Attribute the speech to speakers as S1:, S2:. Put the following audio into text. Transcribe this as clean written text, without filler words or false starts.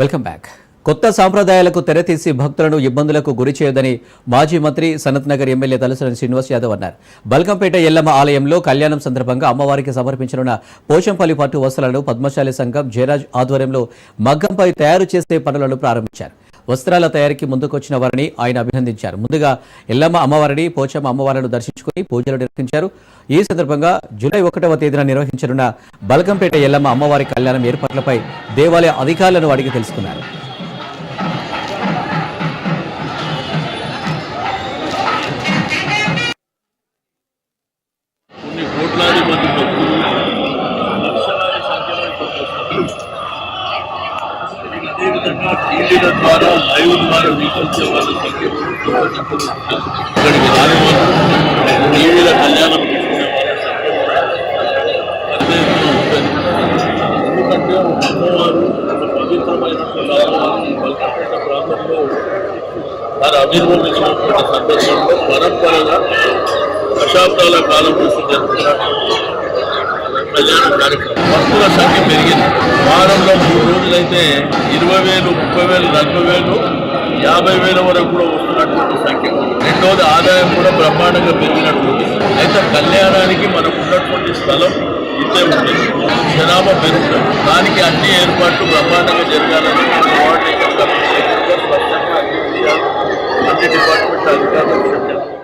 S1: Welcome back. కొత్త సాంప్రదాయాలకు తెరతీసి భక్తులను ఇబ్బందులకు గురి చేయొద్దని మాజీ మంత్రి సనత్ నగర్ ఎమ్మెల్యే తలసాని శ్రీనివాస్ యాదవ్ అన్నారు. బల్కంపేట ఎల్లమ్మ ఆలయంలో కళ్యాణం సందర్భంగా అమ్మవారికి సమర్పించనున్న పోచంపల్లి పట్టు వస్త్రాలను పద్మశాలి సంఘం జయరాజ్ ఆధ్వర్యంలో మగ్గంపై తయారు చేసే పనులను ప్రారంభించారు. వస్త్రాల తయారీకి ముందుకొచ్చిన వారిని ఆయన అభినందించారు. ముందుగా ఎల్లమ్మ అమ్మవారిని, పోచమ్మ అమ్మవారిని దర్శించుకుని పూజలు నిర్వహించారు. ఈ సందర్భంగా జూలై 1వ తేదీన నిర్వహించనున్న బల్కంపేట ఎల్లమ్మ అమ్మవారి కళ్యాణం ఏర్పాట్లపై దేవాలయ అధికారులను అడిగి తెలుసుకున్నారు.
S2: కోట్లాది మంది భక్తులు లక్షలాది సంఖ్యలో అదేవిధంగా టీవీల ద్వారా లైవ్ ద్వారా వీక్షించే వాళ్ళ సంఖ్య ఇక్కడికి రాని వాళ్ళు టీవీల కళ్యాణం చూసుకునే వాళ్ళ సంఖ్య అదే ఉంటుంది. ఎందుకంటే అమ్మవారు పవిత్రమైనటువంటి అమ్మవారు బల్కంపేట ప్రాంతంలో వారు ఆవిర్భవించినటువంటి సందర్భంలో పరంపరగా దశాబ్దాల కాలం నుంచి జరుగుతున్నటువంటి కళ్యాణ కార్యక్రమం భక్తుల సంఖ్య పెరిగింది. వారంలో 3 రోజులైతే 20,000, 30,000, 40,000, 50,000 వరకు కూడా వస్తున్నటువంటి సంఖ్య. రెండోది ఆదాయం కూడా బ్రహ్మాండంగా పెరిగినటువంటి. అయితే కళ్యాణానికి మనకు ఉన్నటువంటి స్థలం ఇంతే ఉంటుంది, జనాభా పెరుగుతుంది. దానికి అన్ని ఏర్పాట్లు బ్రహ్మాండంగా జరగాలని అన్ని డిపార్ట్మెంట్ అధికారులు చెప్పారు.